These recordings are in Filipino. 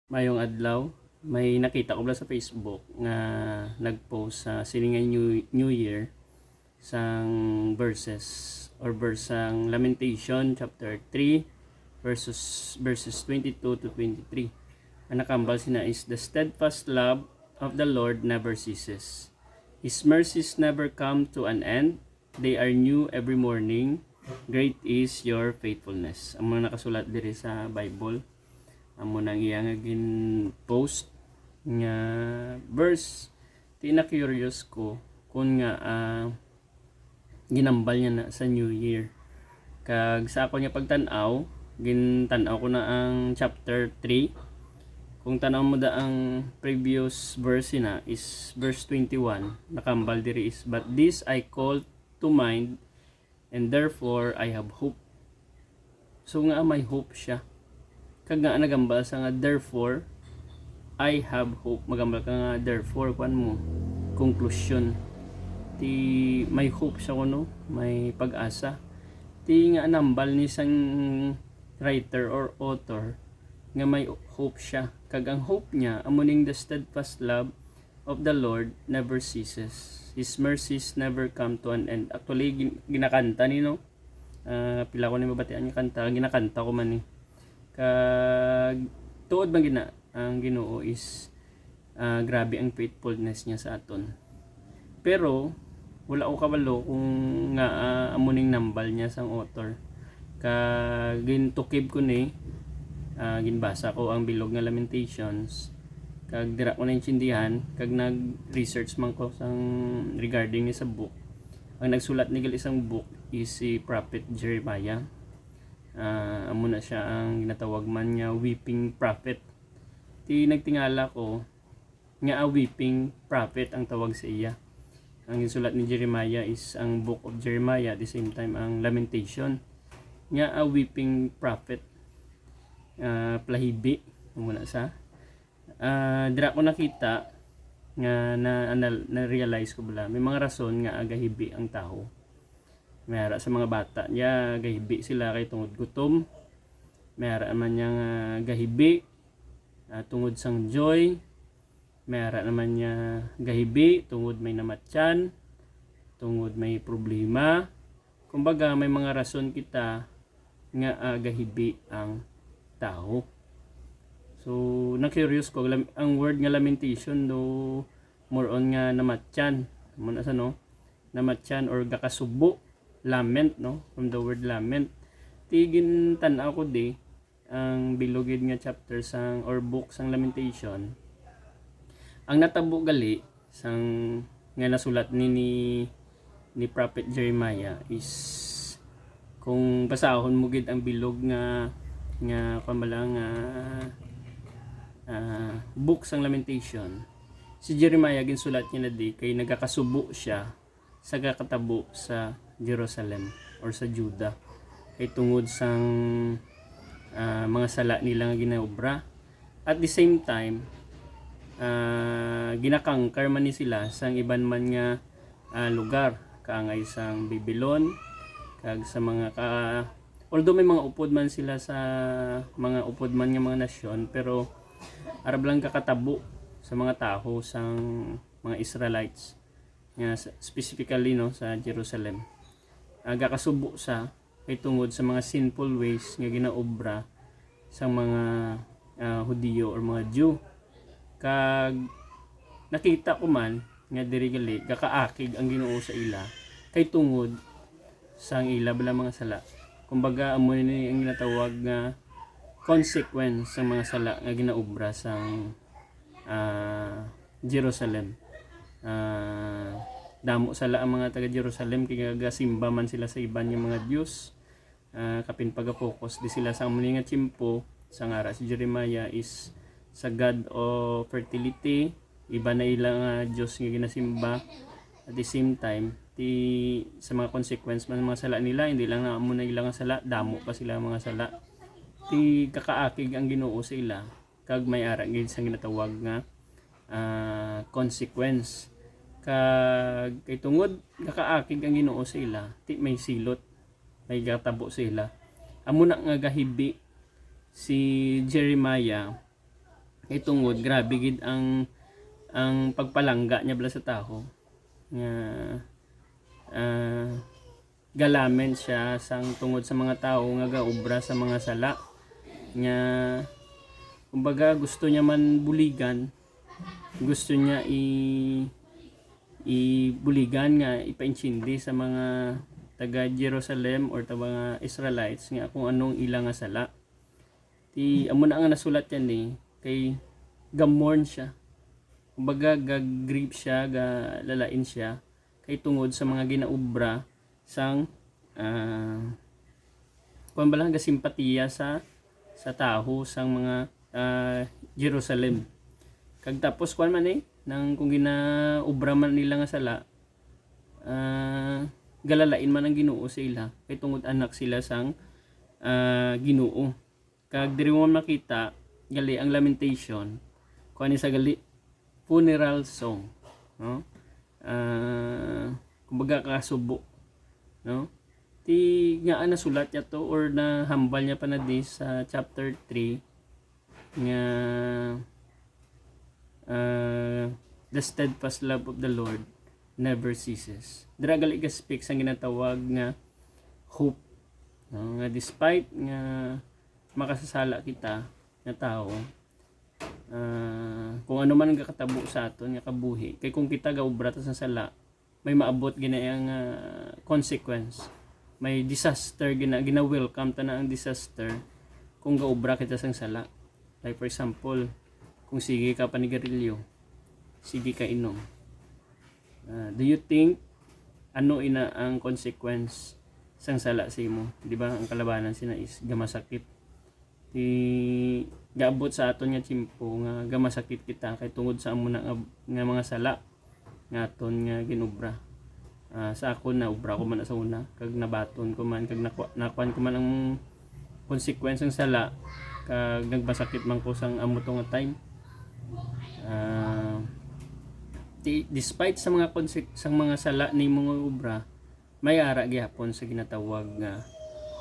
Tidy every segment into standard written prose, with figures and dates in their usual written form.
Mayong adlaw, may nakita ko sa Facebook nga nagpost sa siningan New Year sang verses or versang Lamentation chapter 3 verses 22 to 23. Ang nakambal sina is, "The steadfast love of the Lord never ceases. His mercies never come to an end. They are new every morning. Great is your faithfulness." Ang mga nakasulat diri sa Bible. Amo nang iya nga gin-post nga verse. Tina-curious ko kung nga ginambal niya na sa New Year. Kag sa ako niya pagtan-aw, gin-tan-aw ko na ang chapter 3. Kung tanaw mo da ang previous verse na is verse 21. Nakambal diri is, "But this I call to mind, and therefore I have hope." So nga may hope siya. Kag nga nagambal sa nga therefore I have hope. Magambal ka nga therefore kuan mo conclusion. Ti may hope siya kuno, may pag-asa. Ti nga nambal ni sang writer or author nga may hope siya. Kag ang hope niya amuning the steadfast love of the Lord never ceases. His mercies never come to an end. Actually ginakanta ni no. Pila ko ni mabatian nga kanta, ginakanta ko man ni. Kag tuod man gina ang Ginoo is grabe ang faithfulness niya sa aton. Pero wala ko kabalo kung nga amuning nambal niya sang author. Kag gintukib ko ni ginbasa ko ang bilog nga Lamentations. Kag dira ko na intindihan, kag nag-research man ko sang regarding ni sa book. Ang nagsulat ni isang book is si Prophet Jeremiah. Amo na siya ang ginatawag man nga weeping prophet. Ti nagtingala ko nga a weeping prophet ang tawag sa iya. Ang gisulat ni Jeremiah is ang book of Jeremiah, at the same time ang Lamentation. Nga a weeping prophet. Plahibi amo na sa. Dira ko nakita nga na realize ko bala may mga rason nga agahibi ang tao. Mayara sa mga bata niya gahibi sila kay tungod gutom. Mayara naman niya gahibi tungod sang joy. Mayara naman niya gahibi tungod may namatyan, tungod may problema. Kumbaga may mga rason kita nga gahibi ang tao. So na-curious ko ang word nga lamentation do more on nga namatyan. Muna sa no, namatyan or gakasubo. Lament, no, from the word lament. Tigin tan-aw ko di ang bilogid nga chapter sang or book sang Lamentation. Ang natabo gali sang nga nasulat ni Prophet Jeremiah is kung basahon mo gid ang bilog nga pamalang book sang Lamentation. Si Jeremiah ginsulat niya na di kay nagakasubo siya sa kakatabo sa Jerusalem or sa Juda kay tungod sang mga sala nila nga ginaobra. At the same time ginakangkar man ni sila sang iban man nga lugar kaangay sang Babylon kag sa mga although may mga upod man sila sa mga upod man nga mga nasyon, pero arab lang kakatabo sa mga tao sang mga Israelites nga specifically no sa Jerusalem. Gakasubo sa kay tungod sa mga sinful ways nga ginaobra sa mga Hudiyo or mga Jew. Kag nakita ko man nga diri gali gakaakig ang Ginoo sa ila kay tungod sang ila bala mga sala. Kumbaga amo ni ang ginatawag nga consequence sa mga sala nga ginaobra sang Jerusalem. Damo sala ang mga taga Jerusalem kay gasimba man sila sa iban nga mga Diyos. Kapin pagapokus di sila sa muli nga tiyempo sa ngara si Jeremiah is sa god of fertility. Iba na ilang Diyos nga ginasimba. At the same time sa mga consequence man mga sala nila, hindi lang na amo na ilang sala, damo pa sila mga sala. Ti kakaakig ang Ginoo sa ila kag may ara gid sa ginatawag nga consequence. Kag kay tungod gakaakig ang Ginoo sa ila, ti may silot, may gatabo sa ila. Amo na nga gahibi si Jeremiah kay tungod grabe gid ang pagpalangga niya bala sa taho nga galamen siya sang tungod sa mga tao nga gaobra sa mga sala nga kumbaga gusto niya man buligan, gusto niya ibuligan nga ipainchindi sa mga taga Jerusalem or ta mga Israelites nga kung anong ilang nga sala. Ti amo na nga nasulat yan kay gamorn siya. Kumbaga gagrip siya, lalain siya kay tungod sa mga ginaobra sang kung balang gasimpatiya sa taho sang mga Jerusalem. Kag tapos kuan man nang kung ginaobra man nila nga sala galalain man ang Ginoo sa ila kay tungod anak sila sang Ginoo. Kag diri mo makita gali ang lamentation kuan sa gali funeral song, no? Kumbaga kasubo, no? Ti nga nasulat niya to or na hambal niya pa na sa chapter 3 nga the steadfast love of the Lord never ceases. Dira gali ka speak sang ginatawag nga hope, no? Nga despite nga makasasala kita nga tao, kung ano man ang kakatabo sa aton nga kabuhi kay kung kita gaobra ta sa sala may maabot ginayang consequence, may disaster gina-welcome ta na ang disaster kung gaobra kita sang sala. Like for example, kung sige ka panigarilyo, sige ka inom, do you think ano ina ang consequence sang sala sa imo? Di ba ang kalabanan sina is gamasakit. Ti gaabot sa aton nga tiyempo nga gamasakit kita kay tungod sa amo na nga mga sala nga aton nga ginobra. Sa ako na obra ko man sa una kag nabaton ko man kag nakuan ko man ang consequence ng sala kag nagbasakit man ko sang amo to nga time. Despite sa mga sang mga sala ni mga obra may ara gyapon sa ginatawag nga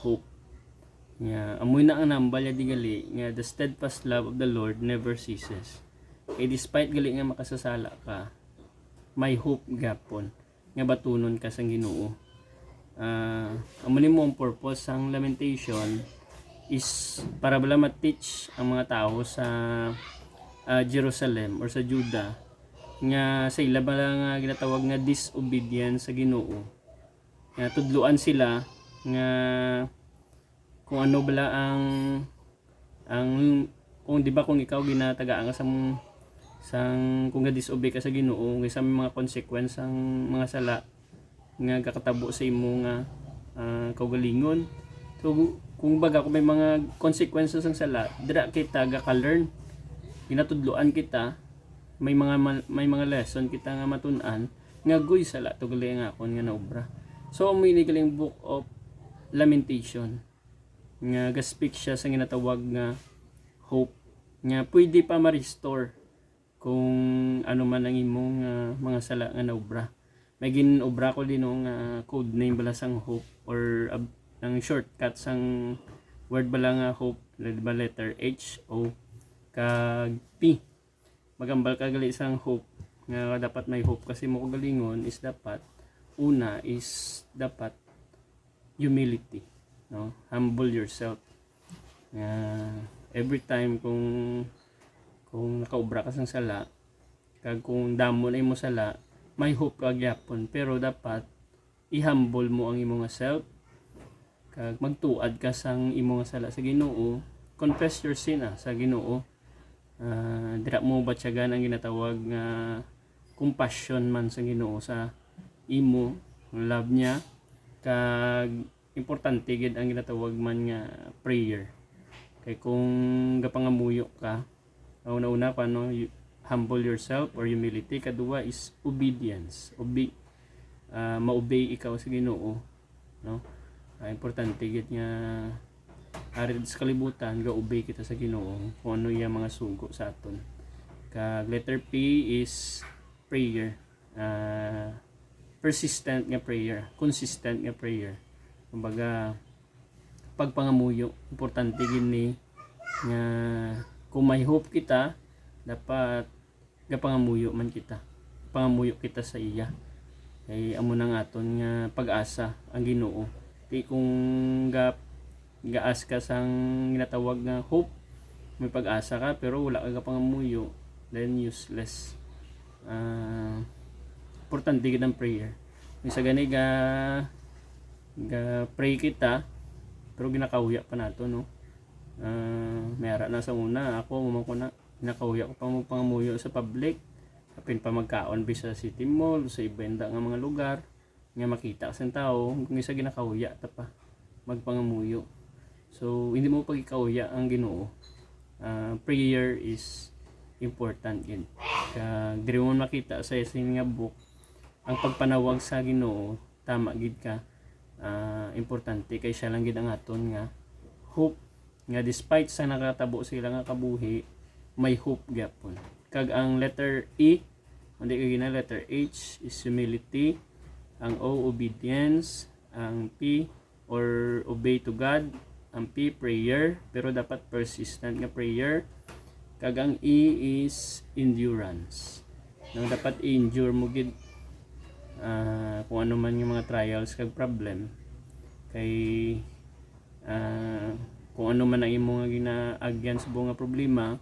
hope. Nga amoy na ang nambal ya digali nga the steadfast love of the Lord never ceases. Despite gali nga makasasala ka, may hope gapon nga batunon ka sang Ginoo. Amo nimo ang purpose sang lamentation is para bala ma-teach ang mga tao sa Jerusalem or sa Juda nga sa ila bala nga ginatawag nga disobedience sa Ginoo. Nga tudluan sila nga kung ano bala ang kung di ba kung ikaw ginatagaan ka sang kung ga-disobey ka sa Ginoo kay sa mga consequence ang mga sala nga kakatabo sa imo nga kaugalingon. So kung baga kung may mga consequences ang sala, dira kita ga-learn, ginatudloan kita, may mga lesson kita nga matun-an nga goy sala to gali nga akon nga naobra. So mo ini galing book of lamentation nga ga-speak siya sa ginatawag nga hope nga pwede pa ma-restore kung ano man ang imong mga sala nga naobra. May ginobra ko din nga code name bala sang hope or ang shortcut sang word bala nga hope, ba letter H O kag P. Magambal ka gali sang hope nga dapat may hope kasi mo galingon is dapat una is dapat humility, no? Humble yourself. Every time kung nakaobra ka sang sala kag kung damo na imo sala may hope ka gyapon pero dapat i-humble mo ang imong self kag magtuad ka sang imong sala sa Ginoo, confess your sin sa Ginoo. Dira mo batyagan ang ginatawag nga compassion man sa Ginoo sa imo, love niya kag importante gid ang ginatawag man nga prayer. Kay kung gapangamuyo ka, una paano humble yourself or humility, kadua is obedience. Ma-obey ikaw sa Ginoo, no? Importante gid nga arid sa kalibutan ga-obey kita sa Ginoo kung ano yung mga sugo sa aton. Kag letter P is prayer. Persistent nga prayer, consistent nga prayer. Kumbaga pagpangamuyo importante gini nga kung may hope kita dapat gapangamuyo man kita, pangamuyo kita sa iya. Kay amo na nga aton nga pag-asa ang Ginoo. Di kung gaas ka sang ginatawag nga hope, may pag-asa ka pero wala ka pangamuyo, then useless. Importante gid ang prayer. Kung sa gani ga pray kita pero ginakauya pa nato, no. Mayara na sa una ako mo ko na ginakauya ko pa mo pangamuyo sa public, kapin pa magkaon bisa sa city mall, sa ibenda nga mga lugar nga makita sa tao, kung isa ginakauya ta pa magpangamuyo. So hindi mo pagikauya ang Ginoo. Prayer is important gid. Kag diri mo makita sa isin nga book ang pagpanawag sa Ginoo, tama gid ka. Importante kay siya lang gid ang aton nga hope, nga despite sa nakatabo sila nga kabuhi, may hope gyapon. Kag ang letter E, hindi kay gina letter H is humility, ang O obedience, ang P or obey to God, ang P prayer pero dapat persistent nga prayer, kag ang E is endurance. Nang dapat i-endure mo gid kung ano man yung mga trials kag problem, kay kung ano man ang imo nga ginaagyan sa buong nga problema,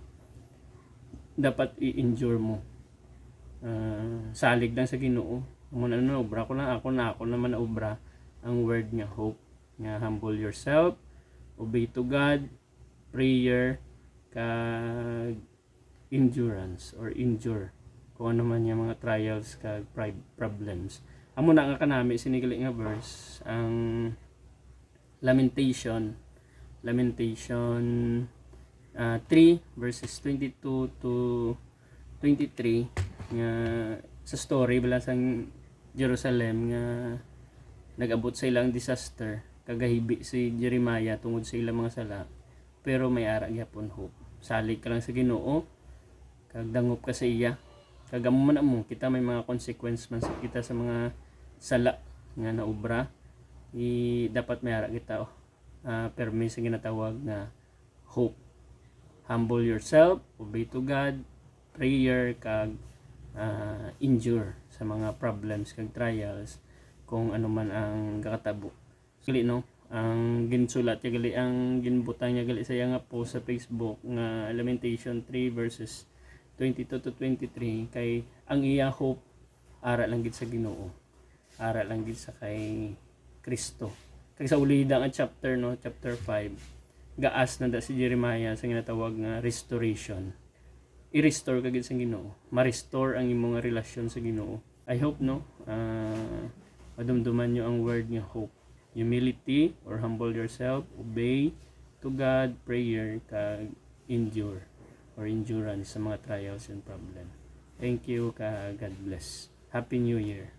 dapat i-endure mo. Salig lang sa Ginoo. Mo na obra ko lang ako naman na obra ang word nga hope, nga humble yourself, obey to God, prayer, kag endurance or endure kung ano man yung mga trials kag problems. Amo na nga kanami sinigali nga verse ang Lamentation 3 verses 22 to 23 nga sa story bala sang Jerusalem nga nag-abot sa ilang disaster, kagahibi si Jeremiah tungod sa ilang mga sala, pero may ara gyapon hope. Salig ka lang sa Ginoo, kag dangop ka sa iya, kag amo man amo kita may mga consequence man sa kita sa mga sala nga naobra, dapat may ara kita permi sa ginatawag na hope. Humble yourself, obey to God, prayer, kag endure sa mga problems kag trials kung ano man ang kakatabo. Gali no, ang ginsulat niya gali, ang ginbutang niya gali sa nga post sa Facebook nga Lamentation 3 verses 22 to 23, kay ang iya hope ara lang gid sa Ginoo, ara lang gid sa kay Kristo. Kay sa ulida nga chapter 5, gaas na da si Jeremiah sa ginatawag nga restoration. I-restore ka gid sa Ginoo, ma-restore ang imong relasyon sa Ginoo. I hope no madumduman nyo ang word nga hope, humility or humble yourself, obey to God, prayer, kag endure or endurance sa mga trials and problem. Thank you, ka God bless. Happy New Year.